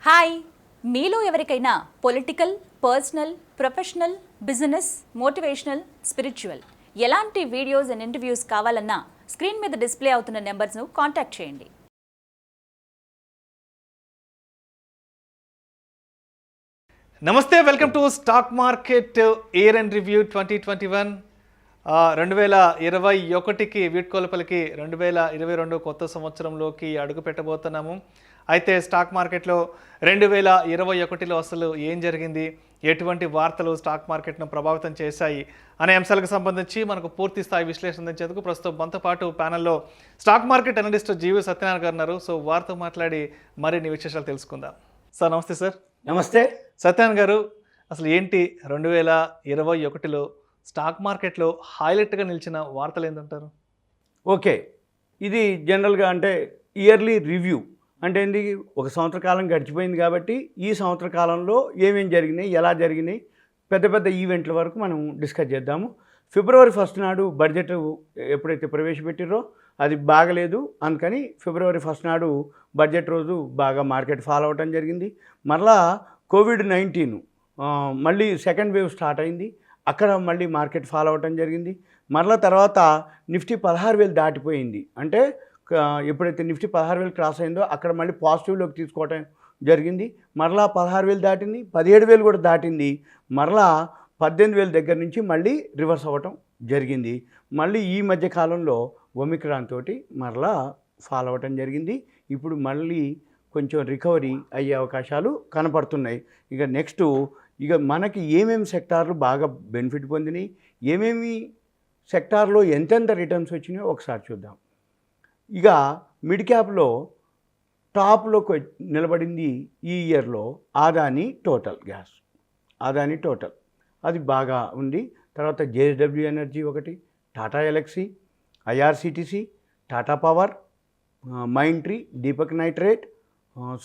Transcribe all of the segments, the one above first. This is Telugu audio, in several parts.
హాయ్, మీలో ఎవరికైనా political, personal, professional, business, motivational, spiritual ఎలాంటి వీడియోస్ అండ్ ఇంటర్వ్యూస్ కావాలన్నా స్క్రీన్ మీద డిస్ప్లే అవుతున్న నెంబర్స్ను కాంటాక్ట్ చేయండి. నమస్తే, welcome to stock market year and review 2021. 2021కి వీడ్కోలపలికి 2022 కొత్త సంవత్సరంలోకి అడుగు పెట్టబోతున్నాము. అయితే స్టాక్ మార్కెట్లో 2021లో అసలు ఏం జరిగింది, ఎటువంటి వార్తలు స్టాక్ మార్కెట్ను ప్రభావితం చేశాయి అనే అంశాలకు సంబంధించి మనకు పూర్తి స్థాయి విశ్లేషణ అందించేందుకు ప్రస్తుతం మనతో పాటు ప్యానెల్లో స్టాక్ మార్కెట్ అనలిస్ట్ GVSatyanarayana గారు ఉన్నారు. సో వారితో మాట్లాడి మరిన్ని విశేషాలు తెలుసుకుందాం. సార్ నమస్తే. సార్ నమస్తే. సత్యాన్ గారు, అసలు ఏంటి 2021లో స్టాక్ మార్కెట్లో హైలైట్గా నిలిచిన వార్తలు ఏంటంటారు? ఓకే, ఇది జనరల్గా అంటే ఇయర్లీ రివ్యూ అంటే ఏంటి, ఒక సంవత్సర కాలం గడిచిపోయింది కాబట్టి ఈ సంవత్సర కాలంలో ఏమేం జరిగినాయి, ఎలా జరిగినాయి, పెద్ద పెద్ద ఈవెంట్ల వరకు మనం డిస్కస్ చేద్దాము. ఫిబ్రవరి 1 నాడు బడ్జెట్ ఎప్పుడైతే ప్రవేశపెట్టిరో అది బాగలేదు, అందుకని ఫిబ్రవరి 1 నాడు బడ్జెట్ రోజు బాగా మార్కెట్ ఫాలో అవటం జరిగింది. మరలా కోవిడ్-19 మళ్ళీ సెకండ్ వేవ్ స్టార్ట్ అయింది, అక్కడ మళ్ళీ మార్కెట్ ఫాలో అవటం జరిగింది. మరలా తర్వాత నిఫ్టీ 16,000 దాటిపోయింది. అంటే ఎప్పుడైతే నిఫ్టీ 16,000 క్రాస్ అయిందో అక్కడ మళ్ళీ పాజిటివ్లోకి తీసుకోవటం జరిగింది. మరలా 16,000 దాటింది, 17,000 కూడా దాటింది. మరలా 18,000 దగ్గర నుంచి మళ్ళీ రివర్స్ అవ్వటం జరిగింది. మళ్ళీ ఈ మధ్య కాలంలో ఒమిక్రాన్ తోటి మరలా ఫాలో అవ్వటం జరిగింది. ఇప్పుడు మళ్ళీ కొంచెం రికవరీ అయ్యే అవకాశాలు కనపడుతున్నాయి. ఇక నెక్స్ట్ మనకి ఏమేమి సెక్టార్లు బాగా బెనిఫిట్ పొందినాయి, ఏమేమి సెక్టార్లో ఎంతెంత రిటర్న్స్ వచ్చినాయో ఒకసారి చూద్దాం. ఇక మిడ్ క్యాప్లో టాప్లోకి నిలబడింది ఈ ఇయర్లో Adani Total Gas, Adani Total అది బాగా ఉంది. తర్వాత JSW ఎనర్జీ ఒకటి, Tata Elxsi, IRCTC, Tata Power, Mindtree, Deepak Nitrite,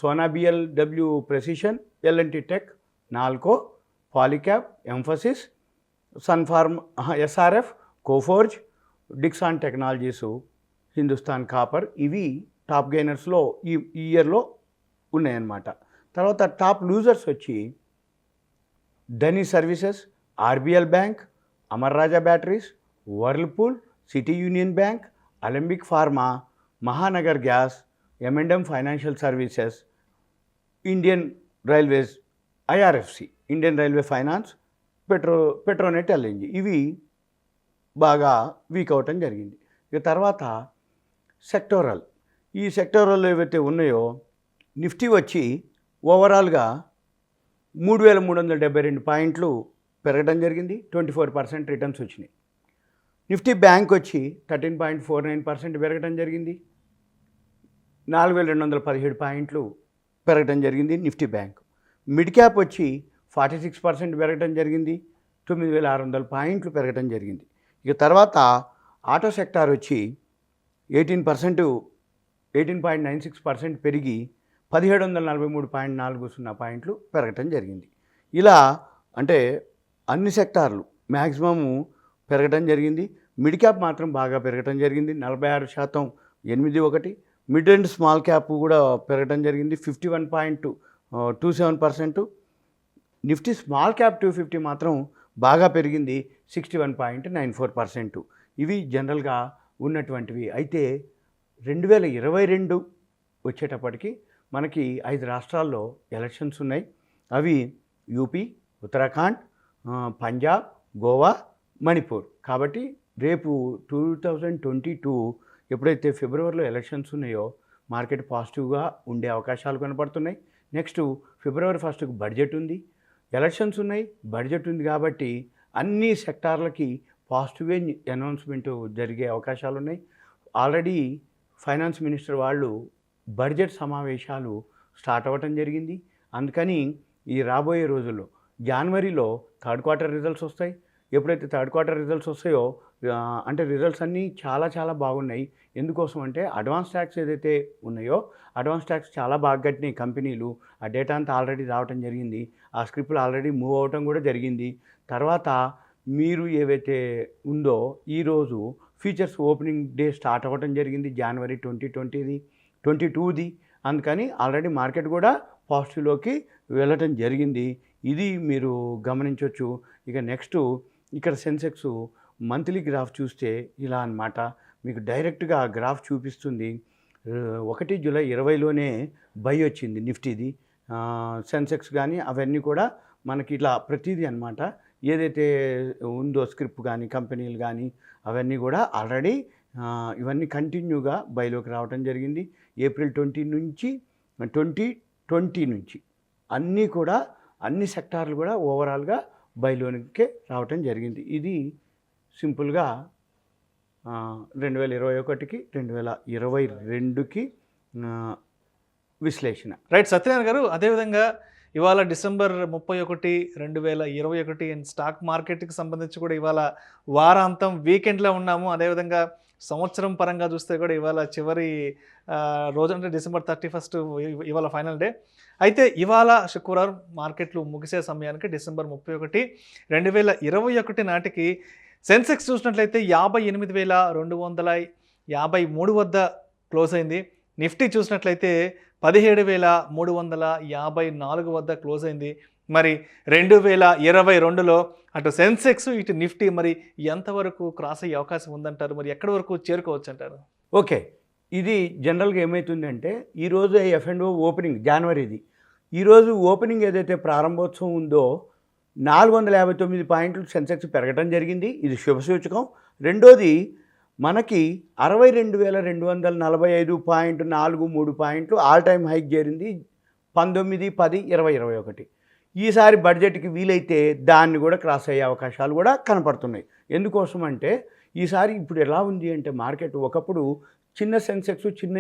Sona BLW Precision, L&T Tech, Nalco, Polycab, Mphasis, Sun Pharma, SRF, Coforge, Dixon Technologies, Hindustan Copper, ఇవి టాప్ గెయినర్స్లో ఈ ఇయర్లో ఉన్నాయన్నమాట. తర్వాత టాప్ లూజర్స్ వచ్చి Dhani Services, RBL Bank, Amar Raja Batteries, Whirlpool, City Union Bank, Alembic Pharma, Mahanagar Gas, M&M Financial Services, Indian Railways, IRFC Indian railway finance, Petronet LNG ఇవి బాగా వీక్ అవటం జరిగింది. ఇక తర్వాత సెక్టోరల్, ఈ సెక్టోరల్ ఏవైతే ఉన్నాయో నిఫ్టీ వచ్చి ఓవరాల్గా 3,372 పాయింట్లు పెరగడం జరిగింది, 24% రిటర్న్స్ వచ్చినాయి. నిఫ్టీ బ్యాంక్ వచ్చి 13.49% పెరగడం జరిగింది, 4,217 పాయింట్లు పెరగడం జరిగింది నిఫ్టీ బ్యాంక్. మిడ్ క్యాప్ వచ్చి 46% పెరగడం జరిగింది, 9,600 పాయింట్లు పెరగడం జరిగింది. ఇక తర్వాత ఆటో సెక్టార్ వచ్చి 18.96% పెరిగి 1,743.40 పాయింట్లు పెరగటం జరిగింది. ఇలా అంటే అన్ని సెక్టార్లు మ్యాక్సిమము పెరగటం జరిగింది. మిడ్ క్యాప్ మాత్రం బాగా పెరగటం జరిగింది, 46%, 81. మిడ్ అండ్ స్మాల్ క్యాప్ కూడా పెరగటం జరిగింది, 51.27%. నిఫ్టీ స్మాల్ క్యాప్ 250 మాత్రం బాగా పెరిగింది, 61.94%. ఇవి జనరల్గా ఉన్నటువంటివి. అయితే 2022 వచ్చేటప్పటికి మనకి 5 రాష్ట్రాల్లో ఎలక్షన్స్ ఉన్నాయి. అవి యూపీ, ఉత్తరాఖండ్, పంజాబ్, గోవా, మణిపూర్. కాబట్టి రేపు 2022 ఎప్పుడైతే ఫిబ్రవరిలో ఎలక్షన్స్ ఉన్నాయో మార్కెట్ పాజిటివ్గా ఉండే అవకాశాలు కనపడుతున్నాయి. నెక్స్ట్ ఫిబ్రవరి 1కు బడ్జెట్ ఉంది, ఎలక్షన్స్ ఉన్నాయి, బడ్జెట్ ఉంది. కాబట్టి అన్ని సెక్టార్లకి పాజిటివ్ అనౌన్స్మెంట్ జరిగే అవకాశాలు ఉన్నాయి. ఆల్రెడీ ఫైనాన్స్ మినిస్టర్ వాళ్ళు బడ్జెట్ సమావేశాలు స్టార్ట్ అవ్వటం జరిగింది. అందుకని ఈ రాబోయే రోజుల్లో జనవరిలో థర్డ్ క్వార్టర్ రిజల్ట్స్ వస్తాయి. ఎప్పుడైతే థర్డ్ క్వార్టర్ రిజల్ట్స్ వస్తాయో అంటే రిజల్ట్స్ అన్నీ చాలా చాలా బాగున్నాయి. ఎందుకోసం అంటే అడ్వాన్స్ ట్యాక్స్ ఏదైతే ఉన్నాయో అడ్వాన్స్ ట్యాక్స్ చాలా బాగా కట్టినాయి కంపెనీలు. ఆ డేటా అంతా ఆల్రెడీ రావటం జరిగింది, ఆ స్క్రిప్ట్లు ఆల్రెడీ మూవ్ అవటం కూడా జరిగింది. తర్వాత మీరు ఏవైతే ఉందో ఈరోజు ఫ్యూచర్స్ ఓపెనింగ్ డే స్టార్ట్ అవ్వటం జరిగింది, జనవరి 2022ది. అందుకని ఆల్రెడీ మార్కెట్ కూడా పాజిటివ్లోకి వెళ్ళటం జరిగింది. ఇది మీరు గమనించవచ్చు. ఇక నెక్స్ట్ ఇక్కడ సెన్సెక్స్ మంత్లీ గ్రాఫ్ చూస్తే ఇలా అన్నమాట. మీకు డైరెక్ట్గా ఆ గ్రాఫ్ చూపిస్తుంది. 1 జూలై 20లోనే బై వచ్చింది నిఫ్టీది. సెన్సెక్స్ కానీ అవన్నీ కూడా మనకి ఇట్లా ప్రతిదీ అన్నమాట. ఏదైతే ఉందో స్క్రిప్ట్ కానీ కంపెనీలు కానీ అవన్నీ కూడా ఆల్రెడీ ఇవన్నీ కంటిన్యూగా బైలోకి రావడం జరిగింది. ఏప్రిల్ 2020 నుంచి అన్నీ కూడా అన్ని సెక్టార్లు కూడా ఓవరాల్గా బైలోనికే రావటం జరిగింది. ఇది సింపుల్గా 2021కి 2022కి విశ్లేషణ. రైట్ సత్యనారాయణ గారు, అదేవిధంగా ఇవాళ డిసెంబర్ 31, 2021 అండ్ స్టాక్ మార్కెట్కి సంబంధించి కూడా ఇవాళ వారాంతం వీకెండ్లో ఉన్నాము. అదేవిధంగా సంవత్సరం పరంగా చూస్తే కూడా ఇవాళ చివరి రోజు అంటే డిసెంబర్ 31 ఇవాళ ఫైనల్ డే. అయితే ఇవాళ శుక్రవారం మార్కెట్లు ముగిసే సమయానికి డిసెంబర్ 31, 2021 నాటికి సెన్సెక్స్ చూసినట్లయితే 58,253 వద్ద క్లోజ్ అయింది. నిఫ్టీ చూసినట్లయితే 17,354 వద్ద క్లోజ్ అయింది. మరి 2022లో అటు సెన్సెక్స్ ఇటు నిఫ్టీ మరి ఎంతవరకు క్రాస్ అయ్యే అవకాశం ఉందంటారు? మరి ఎక్కడి వరకు చేరుకోవచ్చు అంటారు? ఓకే, ఇది జనరల్గా ఏమవుతుందంటే ఈరోజు F&O ఓపెనింగ్ జనవరిది. ఈరోజు ఓపెనింగ్ ఏదైతే ప్రారంభోత్సవం ఉందో 459 పాయింట్లు సెన్సెక్స్ పెరగడం జరిగింది. ఇది శుభసూచకం. రెండోది మనకి 62,245.43 పాయింట్లు ఆల్ టైమ్ హైక్ చేరింది 19/10/2021. ఈసారి బడ్జెట్కి వీలైతే దాన్ని కూడా క్రాస్ అయ్యే అవకాశాలు కూడా కనపడుతున్నాయి. ఎందుకోసం అంటే ఈసారి ఇప్పుడు ఎలా ఉంది అంటే మార్కెట్ ఒకప్పుడు చిన్న సెన్సెక్స్ చిన్న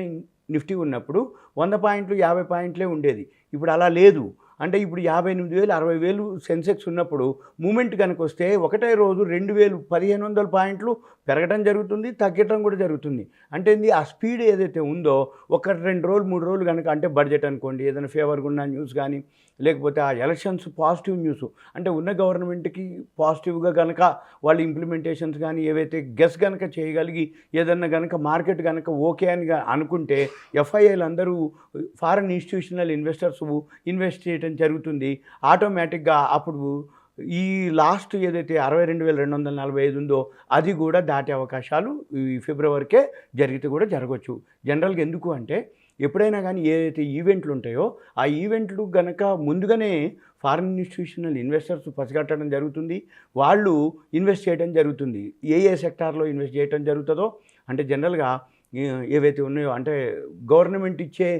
నిఫ్టీ ఉన్నప్పుడు 100 పాయింట్లు 50 పాయింట్లే ఉండేది. ఇప్పుడు అలా లేదు. అంటే ఇప్పుడు 58,000 60,000 సెన్సెక్స్ ఉన్నప్పుడు మూమెంట్ కనుక వస్తే ఒకటే రోజు 2,000 1,500 పాయింట్లు పెరగడం జరుగుతుంది, తగ్గటం కూడా జరుగుతుంది. అంటే ఆ స్పీడ్ ఏదైతే ఉందో 1-2 రోజులు 3 రోజులు కనుక అంటే బడ్జెట్ అనుకోండి, ఏదైనా ఫేవర్గా ఉన్న న్యూస్ కానీ లేకపోతే ఆ ఎలక్షన్స్ పాజిటివ్ న్యూస్ అంటే ఉన్న గవర్నమెంట్కి పాజిటివ్గా కనుక వాళ్ళు ఇంప్లిమెంటేషన్స్ కానీ ఏవైతే గెస్ కనుక చేయగలిగి ఏదన్నా కనుక మార్కెట్ కనుక ఓకే అని అనుకుంటే FIIలు అందరూ ఫారెన్ ఇన్స్టిట్యూషనల్ ఇన్వెస్టర్స్ ఇన్వెస్ట్ చేయడం జరుగుతుంది. ఆటోమేటిక్గా అప్పుడు ఈ లాస్ట్ ఏదైతే 62,245 ఉందో అది కూడా దాటే అవకాశాలు ఈ ఫిబ్రవరికే జరిగితే కూడా జరగవచ్చు. జనరల్గా ఎందుకు అంటే ఎప్పుడైనా కానీ ఏదైతే ఈవెంట్లు ఉంటాయో ఆ ఈవెంట్లు కనుక ముందుగానే ఫారిన్ ఇన్స్టిట్యూషనల్ ఇన్వెస్టర్స్ పసిగట్టడం జరుగుతుంది, వాళ్ళు ఇన్వెస్ట్ చేయడం జరుగుతుంది. ఏ సెక్టార్లో ఇన్వెస్ట్ చేయడం జరుగుతుందో అంటే జనరల్గా ఏవైతే ఉన్నాయో అంటే గవర్నమెంట్ ఇచ్చే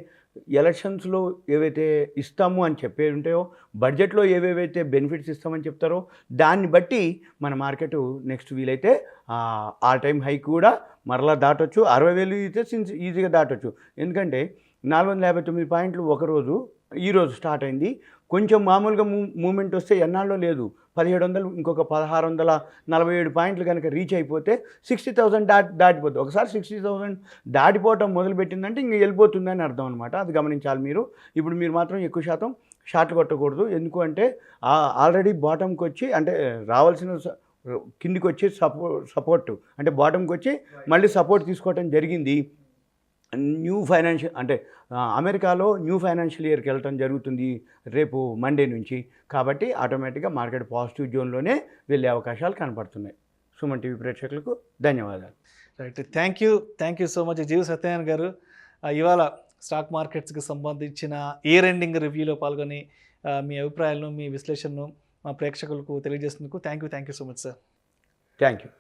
ఎలక్షన్స్లో ఏవైతే ఇస్తాము అని చెప్పేది ఉంటాయో బడ్జెట్లో ఏవేవైతే బెనిఫిట్స్ ఇస్తామని చెప్తారో దాన్ని బట్టి మన మార్కెట్ నెక్స్ట్ వీలైతే ఆల్ టైమ్ హైక్ కూడా మరలా దాటొచ్చు. 60,000 అయితే ఈజీగా దాటొచ్చు. ఎందుకంటే 459 పాయింట్లు ఒకరోజు ఈరోజు స్టార్ట్ అయింది. కొంచెం మామూలుగా మూమెంట్ వస్తే ఎన్నాళ్ళలో లేదు 1700 ఇంకొక 1647 పాయింట్లు కనుక రీచ్ అయిపోతే 60,000 దాటిపోతుంది. ఒకసారి 60,000 దాటిపోవటం మొదలుపెట్టిందంటే ఇంక వెళ్ళిపోతుందని అర్థం అనమాట. అది గమనించాలి మీరు. ఇప్పుడు మీరు మాత్రం ఎక్కువ శాతం షార్ట్లు కొట్టకూడదు. ఎందుకు అంటే ఆల్రెడీ బాటంకి వచ్చి అంటే రావాల్సిన కిందికి వచ్చి సపోర్ట్ అంటే బాటంకి వచ్చి మళ్ళీ సపోర్ట్ తీసుకోవటం జరిగింది. న్యూ ఫైనాన్షియల్ అంటే అమెరికాలో న్యూ ఫైనాన్షియల్ ఇయర్కి వెళ్ళటం జరుగుతుంది రేపు మండే నుంచి. కాబట్టి ఆటోమేటిక్గా మార్కెట్ పాజిటివ్ జోన్లోనే వెళ్ళే అవకాశాలు కనపడుతున్నాయి. సుమన్ టీవీ ప్రేక్షకులకు ధన్యవాదాలు. Right, thank you so much Satyanarayana గారు. ఇవాళ స్టాక్ మార్కెట్స్కి సంబంధించిన ఇయర్ ఎండింగ్ రివ్యూలో పాల్గొని మీ అభిప్రాయాలను మీ విశ్లేషణను మా ప్రేక్షకులకు తెలియజేసినందుకు thank you so much sir. Thank you.